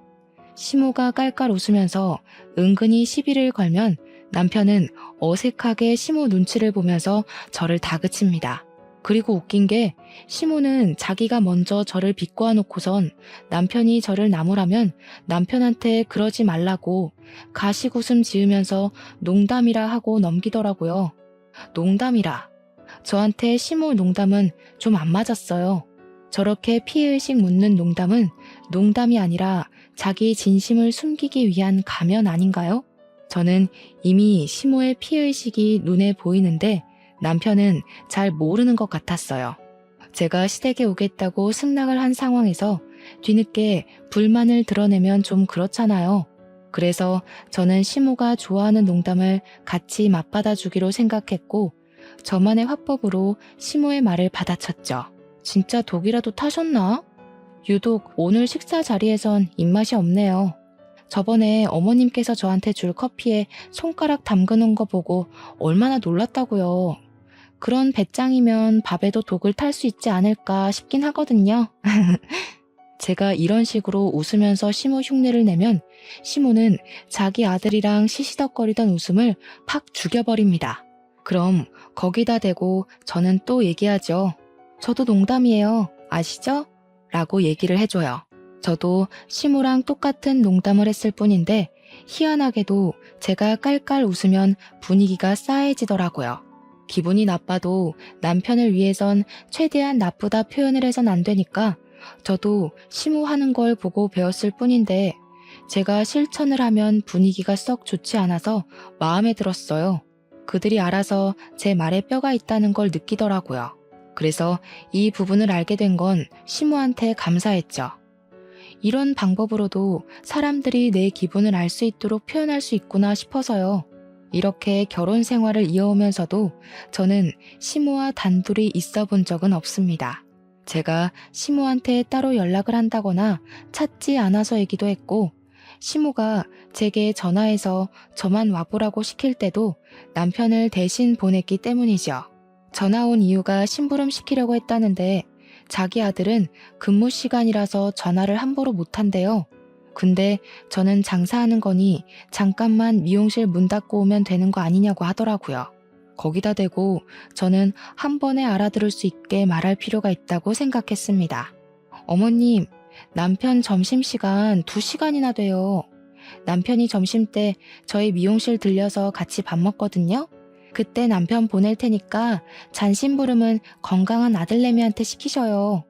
시모가 깔깔 웃으면서 은근히 시비를 걸면 남편은 어색하게 시모 눈치를 보면서 저를 다그칩니다. 그리고 웃긴 게 시모는 자기가 먼저 저를 비꼬아 놓고선 남편이 저를 나무라면 남편한테 그러지 말라고 가식웃음 지으면서 농담이라 하고 넘기더라고요. 농담이라. 저한테 시모 농담은 좀 안 맞았어요. 저렇게 피해의식 묻는 농담은 농담이 아니라 자기 진심을 숨기기 위한 가면 아닌가요? 저는 이미 시모의 피해의식이 눈에 보이는데 남편은 잘 모르는 것 같았어요. 제가 시댁에 오겠다고 승낙을 한 상황에서 뒤늦게 불만을 드러내면 좀 그렇잖아요. 그래서 저는 시모가 좋아하는 농담을 같이 맞받아 주기로 생각했고 저만의 화법으로 시모의 말을 받아쳤죠. 진짜 독이라도 타셨나? 유독 오늘 식사 자리에선 입맛이 없네요. 저번에 어머님께서 저한테 줄 커피에 손가락 담그는 거 보고 얼마나 놀랐다고요. 그런 배짱이면 밥에도 독을 탈 수 있지 않을까 싶긴 하거든요. 제가 이런 식으로 웃으면서 시모 흉내를 내면 시모는 자기 아들이랑 시시덕거리던 웃음을 팍 죽여버립니다. 그럼 거기다 대고 저는 또 얘기하죠. 저도 농담이에요. 아시죠? 라고 얘기를 해줘요. 저도 시모랑 똑같은 농담을 했을 뿐인데 희한하게도 제가 깔깔 웃으면 분위기가 싸해지더라고요. 기분이 나빠도 남편을 위해선 최대한 나쁘다 표현을 해선 안 되니까 저도 시모 하는 걸 보고 배웠을 뿐인데 제가 실천을 하면 분위기가 썩 좋지 않아서 마음에 들었어요. 그들이 알아서 제 말에 뼈가 있다는 걸 느끼더라고요. 그래서 이 부분을 알게 된 건 시모한테 감사했죠. 이런 방법으로도 사람들이 내 기분을 알 수 있도록 표현할 수 있구나 싶어서요. 이렇게 결혼 생활을 이어오면서도 저는 시모와 단둘이 있어 본 적은 없습니다. 제가 시모한테 따로 연락을 한다거나 찾지 않아서이기도 했고 시모가 제게 전화해서 저만 와보라고 시킬 때도 남편을 대신 보냈기 때문이죠. 전화 온 이유가 심부름 시키려고 했다는데 자기 아들은 근무 시간이라서 전화를 함부로 못한대요. 근데 저는 장사하는 거니 잠깐만 미용실 문 닫고 오면 되는 거 아니냐고 하더라고요. 거기다 대고 저는 한 번에 알아들을 수 있게 말할 필요가 있다고 생각했습니다. 어머님, 남편 점심시간 2시간이나 돼요. 남편이 점심때 저희 미용실 들려서 같이 밥 먹거든요. 그때 남편 보낼 테니까 잔심부름은 건강한 아들내미한테 시키셔요.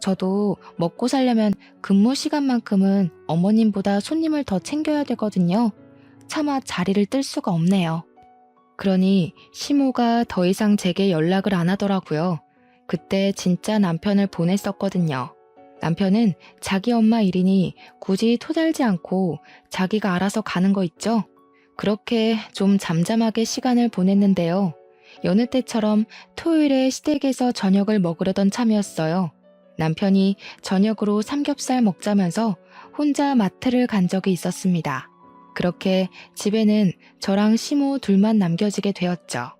저도 먹고 살려면 근무 시간만큼은 어머님보다 손님을 더 챙겨야 되거든요. 차마 자리를 뜰 수가 없네요. 그러니 시모가 더 이상 제게 연락을 안 하더라고요. 그때 진짜 남편을 보냈었거든요. 남편은 자기 엄마 일이니 굳이 토달지 않고 자기가 알아서 가는 거 있죠? 그렇게 좀 잠잠하게 시간을 보냈는데요. 여느 때처럼 토요일에 시댁에서 저녁을 먹으려던 참이었어요. 남편이 저녁으로 삼겹살 먹자면서 혼자 마트를 간 적이 있었습니다. 그렇게 집에는 저랑 시모 둘만 남겨지게 되었죠.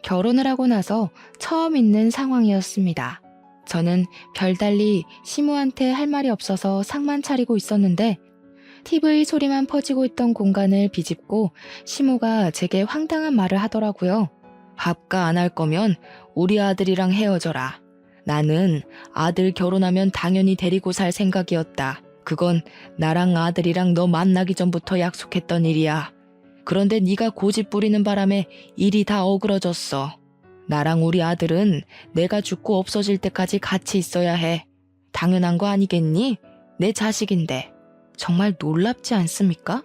결혼을 하고 나서 처음 있는 상황이었습니다. 저는 별달리 시모한테 할 말이 없어서 상만 차리고 있었는데 TV 소리만 퍼지고 있던 공간을 비집고 시모가 제게 황당한 말을 하더라고요. 밥가 안 할 거면 우리 아들이랑 헤어져라. 나는 아들 결혼하면 당연히 데리고 살 생각이었다. 그건 나랑 아들이랑 너 만나기 전부터 약속했던 일이야. 그런데 네가 고집 부리는 바람에 일이 다 어그러졌어. 나랑 우리 아들은 내가 죽고 없어질 때까지 같이 있어야 해. 당연한 거 아니겠니? 내 자식인데. 정말 놀랍지 않습니까?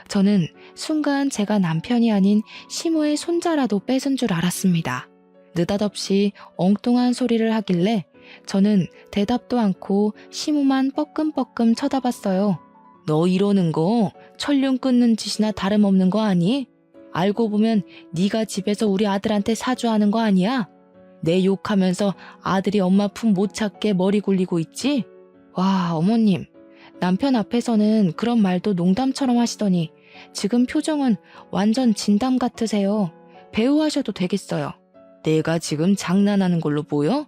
저는 순간 제가 남편이 아닌 시모의 손자라도 뺏은 줄 알았습니다. 느닷없이 엉뚱한 소리를 하길래 저는 대답도 않고 시모만 뻐끔뻐끔 쳐다봤어요. 너 이러는 거 천륜 끊는 짓이나 다름없는 거 아니? 알고 보면 네가 집에서 우리 아들한테 사주하는 거 아니야? 내 욕하면서 아들이 엄마 품 못 찾게 머리 굴리고 있지? 와, 어머님. 남편 앞에서는 그런 말도 농담처럼 하시더니 지금 표정은 완전 진담 같으세요. 배우 하셔도 되겠어요. 내가 지금 장난하는 걸로 보여?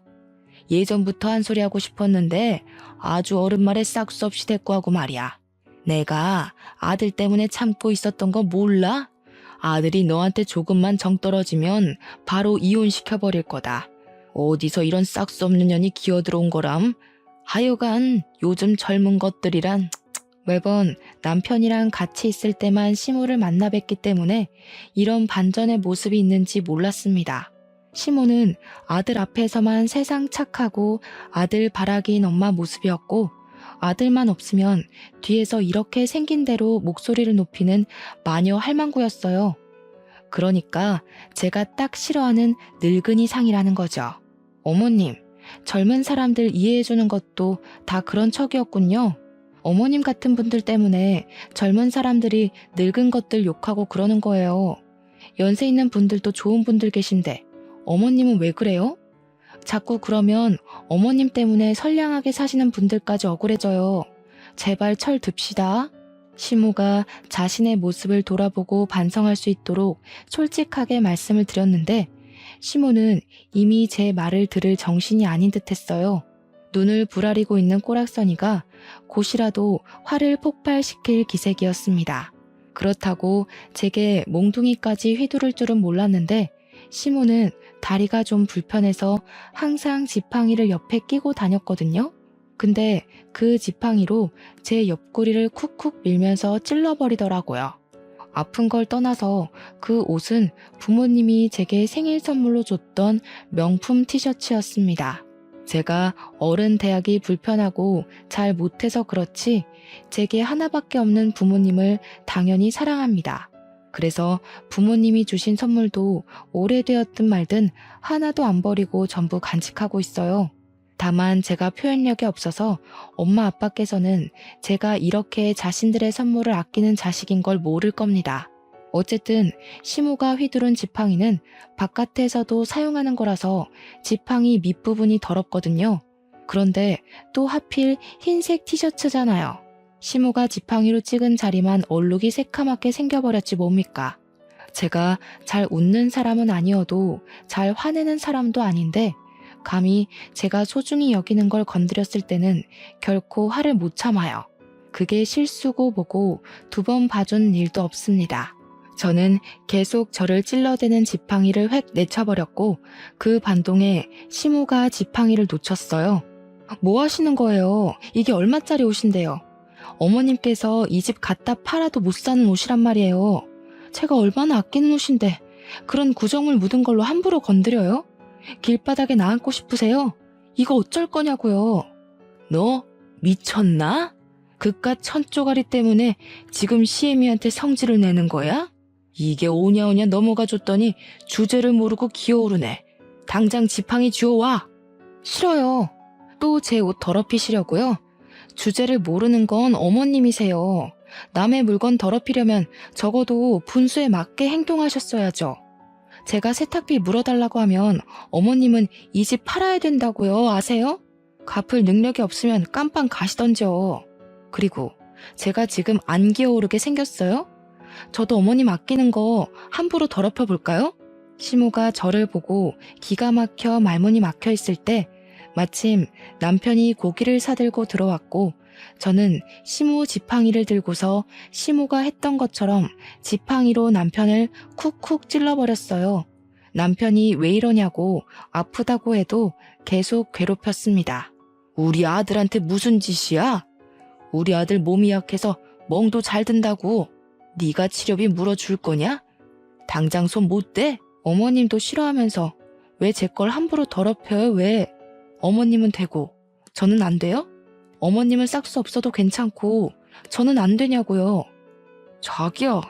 예전부터 한 소리 하고 싶었는데 아주 어른 말에 싹수 없이 대꾸하고 말이야. 내가 아들 때문에 참고 있었던 거 몰라? 아들이 너한테 조금만 정 떨어지면 바로 이혼시켜버릴 거다. 어디서 이런 싹수 없는 년이 기어들어온 거람? 하여간 요즘 젊은 것들이란. 매번 남편이랑 같이 있을 때만 시모를 만나 뵙기 때문에 이런 반전의 모습이 있는지 몰랐습니다. 시모는 아들 앞에서만 세상 착하고 아들 바라기인 엄마 모습이었고, 아들만 없으면 뒤에서 이렇게 생긴 대로 목소리를 높이는 마녀 할망구였어요. 그러니까 제가 딱 싫어하는 늙은이 상이라는 거죠. 어머님, 젊은 사람들 이해해주는 것도 다 그런 척이었군요. 어머님 같은 분들 때문에 젊은 사람들이 늙은 것들 욕하고 그러는 거예요. 연세 있는 분들도 좋은 분들 계신데 어머님은 왜 그래요? 자꾸 그러면 어머님 때문에 선량하게 사시는 분들까지 억울해져요. 제발 철 듭시다. 시모가 자신의 모습을 돌아보고 반성할 수 있도록 솔직하게 말씀을 드렸는데 시모는 이미 제 말을 들을 정신이 아닌 듯했어요. 눈을 부라리고 있는 꼬락서니가 곧이라도 화를 폭발시킬 기색이었습니다. 그렇다고 제게 몽둥이까지 휘두를 줄은 몰랐는데 시모는 다리가 좀 불편해서 항상 지팡이를 옆에 끼고 다녔거든요. 근데 그 지팡이로 제 옆구리를 쿡쿡 밀면서 찔러버리더라고요. 아픈 걸 떠나서 그 옷은 부모님이 제게 생일 선물로 줬던 명품 티셔츠였습니다. 제가 어른 대하기 불편하고 잘 못해서 그렇지 제게 하나밖에 없는 부모님을 당연히 사랑합니다. 그래서 부모님이 주신 선물도 오래되었든 말든 하나도 안 버리고 전부 간직하고 있어요. 다만 제가 표현력이 없어서 엄마 아빠께서는 제가 이렇게 자신들의 선물을 아끼는 자식인 걸 모를 겁니다. 어쨌든 시모가 휘두른 지팡이는 바깥에서도 사용하는 거라서 지팡이 밑부분이 더럽거든요. 그런데 또 하필 흰색 티셔츠잖아요. 시모가 지팡이로 찍은 자리만 얼룩이 새카맣게 생겨버렸지 뭡니까. 제가 잘 웃는 사람은 아니어도 잘 화내는 사람도 아닌데 감히 제가 소중히 여기는 걸 건드렸을 때는 결코 화를 못 참아요. 그게 실수고 뭐고 2번 봐준 일도 없습니다. 저는 계속 저를 찔러대는 지팡이를 획 내쳐버렸고 그 반동에 시모가 지팡이를 놓쳤어요. 뭐 하시는 거예요? 이게 얼마짜리 옷인데요? 어머님께서 이 집 갖다 팔아도 못 사는 옷이란 말이에요. 제가 얼마나 아끼는 옷인데 그런 구정물 묻은 걸로 함부로 건드려요? 길바닥에 나앉고 싶으세요? 이거 어쩔 거냐고요. 너 미쳤나? 그깟 천쪼가리 때문에 지금 시애미한테 성질을 내는 거야? 이게 오냐오냐 넘어가 줬더니 주제를 모르고 기어오르네. 당장 지팡이 주워와. 싫어요. 또 제 옷 더럽히시려고요? 주제를 모르는 건 어머님이세요. 남의 물건 더럽히려면 적어도 분수에 맞게 행동하셨어야죠. 제가 세탁비 물어달라고 하면 어머님은 이 집 팔아야 된다고요. 아세요? 갚을 능력이 없으면 깜빵 가시던지요. 그리고 제가 지금 안 기어오르게 생겼어요? 저도 어머님 아끼는 거 함부로 더럽혀 볼까요? 시모가 저를 보고 기가 막혀 말문이 막혀 있을 때 마침 남편이 고기를 사들고 들어왔고 저는 시모 지팡이를 들고서 시모가 했던 것처럼 지팡이로 남편을 쿡쿡 찔러버렸어요. 남편이 왜 이러냐고 아프다고 해도 계속 괴롭혔습니다. 우리 아들한테 무슨 짓이야? 우리 아들 몸이 약해서 멍도 잘 든다고. 네가 치료비 물어줄 거냐? 당장 손 못 대? 어머님도 싫어하면서 왜 제 걸 함부로 더럽혀요? 왜? 어머님은 되고 저는 안 돼요? 어머님은 싹수 없어도 괜찮고 저는 안 되냐고요. 자기야,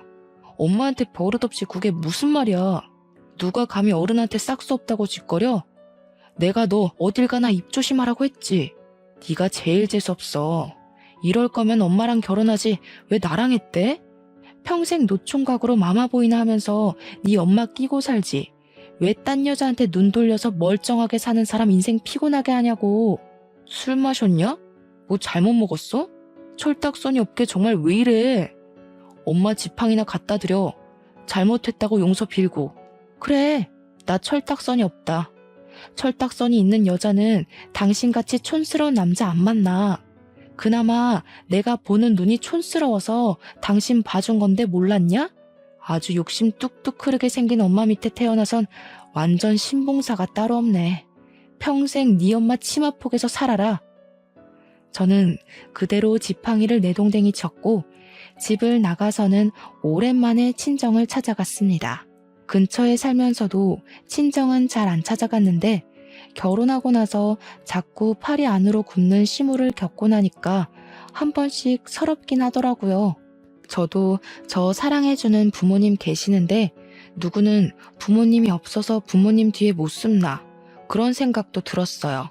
엄마한테 버릇없이 그게 무슨 말이야. 누가 감히 어른한테 싹수 없다고 짓거려? 내가 너 어딜 가나 입 조심하라고 했지. 네가 제일 재수없어. 이럴 거면 엄마랑 결혼하지 왜 나랑 했대? 평생 노총각으로 마마보이나 하면서 네 엄마 끼고 살지. 왜 딴 여자한테 눈 돌려서 멀쩡하게 사는 사람 인생 피곤하게 하냐고. 술 마셨냐? 뭐 잘못 먹었어? 철딱서니 없게 정말 왜 이래? 엄마 지팡이나 갖다 드려. 잘못했다고 용서 빌고. 그래, 나 철딱서니 없다. 철딱서니 있는 여자는 당신같이 촌스러운 남자 안 만나. 그나마 내가 보는 눈이 촌스러워서 당신 봐준 건데 몰랐냐? 아주 욕심 뚝뚝 흐르게 생긴 엄마 밑에 태어나선 완전 신봉사가 따로 없네. 평생 네 엄마 치마폭에서 살아라. 저는 그대로 지팡이를 내동댕이 쳤고 집을 나가서는 오랜만에 친정을 찾아갔습니다. 근처에 살면서도 친정은 잘 안 찾아갔는데 결혼하고 나서 자꾸 팔이 안으로 굽는 시무를 겪고 나니까 한 번씩 서럽긴 하더라고요. 저도 저 사랑해주는 부모님 계시는데 누구는 부모님이 없어서 부모님 뒤에 못 숨나 그런 생각도 들었어요.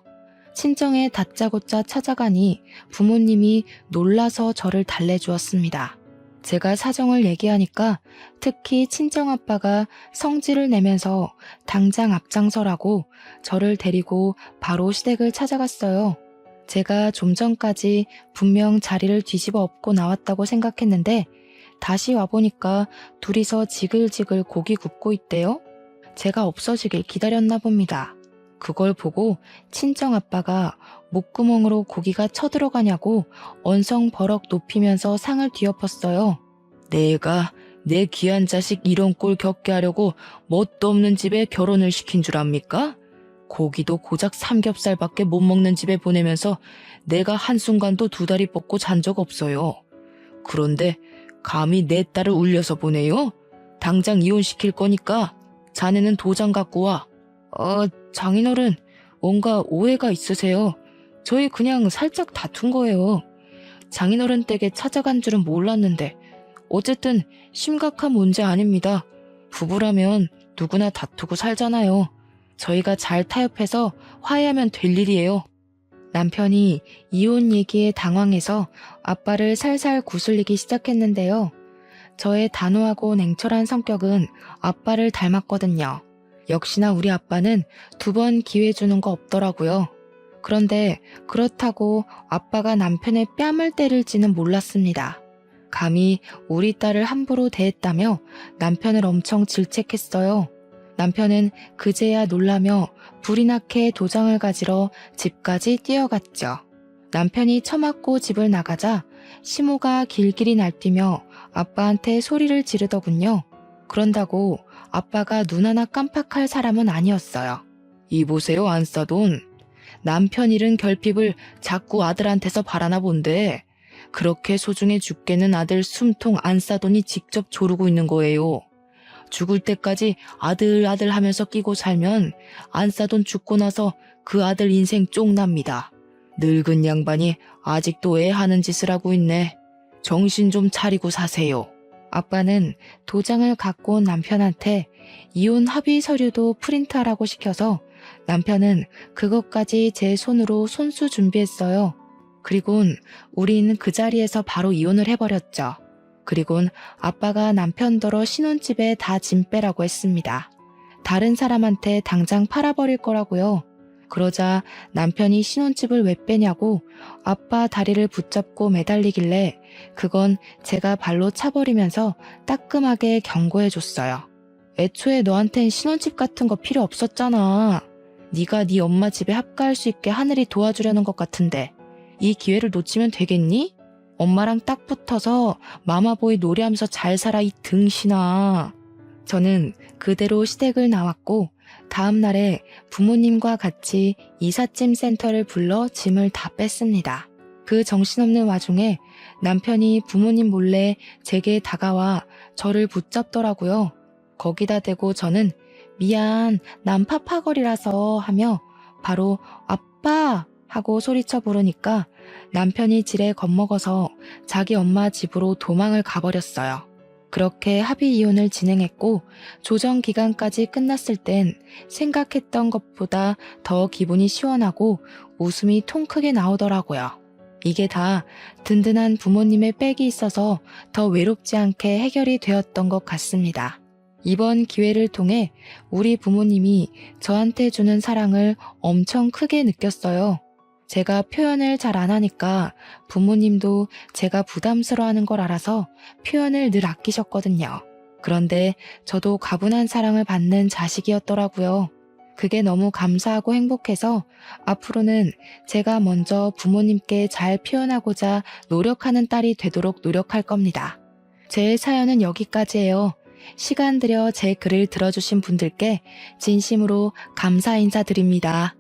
친정에 다짜고짜 찾아가니 부모님이 놀라서 저를 달래주었습니다. 제가 사정을 얘기하니까 특히 친정아빠가 성질을 내면서 당장 앞장서라고 저를 데리고 바로 시댁을 찾아갔어요. 제가 좀 전까지 분명 자리를 뒤집어 엎고 나왔다고 생각했는데 다시 와보니까 둘이서 지글지글 고기 굽고 있대요. 제가 없어지길 기다렸나 봅니다. 그걸 보고 친정아빠가 목구멍으로 고기가 쳐들어가냐고 언성버럭 높이면서 상을 뒤엎었어요. 내가 내 귀한 자식 이런 꼴 겪게 하려고 뭣도 없는 집에 결혼을 시킨 줄 압니까? 고기도 고작 삼겹살밖에 못 먹는 집에 보내면서 내가 한순간도 두 다리 뻗고 잔 적 없어요. 그런데 감히 내 딸을 울려서 보내요? 당장 이혼시킬 거니까 자네는 도장 갖고 와. 장인어른, 뭔가 오해가 있으세요. 저희 그냥 살짝 다툰 거예요. 장인어른 댁에 찾아간 줄은 몰랐는데 어쨌든 심각한 문제 아닙니다. 부부라면 누구나 다투고 살잖아요. 저희가 잘 타협해서 화해하면 될 일이에요. 남편이 이혼 얘기에 당황해서 아빠를 살살 구슬리기 시작했는데요. 저의 단호하고 냉철한 성격은 아빠를 닮았거든요. 역시나 우리 아빠는 2번 기회 주는 거 없더라고요. 그런데 그렇다고 아빠가 남편의 뺨을 때릴지는 몰랐습니다. 감히 우리 딸을 함부로 대했다며 남편을 엄청 질책했어요. 남편은 그제야 놀라며 불이 나게 도장을 가지러 집까지 뛰어갔죠. 남편이 처맞고 집을 나가자 시모가 길길이 날뛰며 아빠한테 소리를 지르더군요. 그런다고 아빠가 눈 하나 깜빡할 사람은 아니었어요. 이보세요, 안싸돈. 남편 잃은 결핍을 자꾸 아들한테서 바라나 본데 그렇게 소중해 죽겠는 아들 숨통 안싸돈이 직접 조르고 있는 거예요. 죽을 때까지 아들 하면서 끼고 살면 안싸돈 죽고 나서 그 아들 인생 쫑납니다. 늙은 양반이 아직도 애 하는 짓을 하고 있네. 정신 좀 차리고 사세요. 아빠는 도장을 갖고 온 남편한테 이혼 합의 서류도 프린트하라고 시켜서 남편은 그것까지 제 손으로 손수 준비했어요. 그리곤 우린 그 자리에서 바로 이혼을 해버렸죠. 그리곤 아빠가 남편더러 신혼집에 다 짐 빼라고 했습니다. 다른 사람한테 당장 팔아버릴 거라고요. 그러자 남편이 신혼집을 왜 빼냐고 아빠 다리를 붙잡고 매달리길래 그건 제가 발로 차버리면서 따끔하게 경고해줬어요. 애초에 너한텐 신혼집 같은 거 필요 없었잖아. 네가 네 엄마 집에 합가할 수 있게 하늘이 도와주려는 것 같은데 이 기회를 놓치면 되겠니? 엄마랑 딱 붙어서 마마보이 노래하면서 잘 살아 이 등신아. 저는 그대로 시댁을 나왔고 다음 날에 부모님과 같이 이삿짐 센터를 불러 짐을 다 뺐습니다. 그 정신없는 와중에 남편이 부모님 몰래 제게 다가와 저를 붙잡더라고요. 거기다 대고 저는 미안, 난 파파거리라서 하며 바로 아빠 하고 소리쳐 부르니까 남편이 지레 겁먹어서 자기 엄마 집으로 도망을 가버렸어요. 그렇게 합의 이혼을 진행했고 조정 기간까지 끝났을 땐 생각했던 것보다 더 기분이 시원하고 웃음이 통 크게 나오더라고요. 이게 다 든든한 부모님의 백이 있어서 더 외롭지 않게 해결이 되었던 것 같습니다. 이번 기회를 통해 우리 부모님이 저한테 주는 사랑을 엄청 크게 느꼈어요. 제가 표현을 잘 안 하니까 부모님도 제가 부담스러워하는 걸 알아서 표현을 늘 아끼셨거든요. 그런데 저도 가분한 사랑을 받는 자식이었더라고요. 그게 너무 감사하고 행복해서 앞으로는 제가 먼저 부모님께 잘 표현하고자 노력하는 딸이 되도록 노력할 겁니다. 제 사연은 여기까지예요. 시간 들여 제 글을 들어주신 분들께 진심으로 감사 인사드립니다.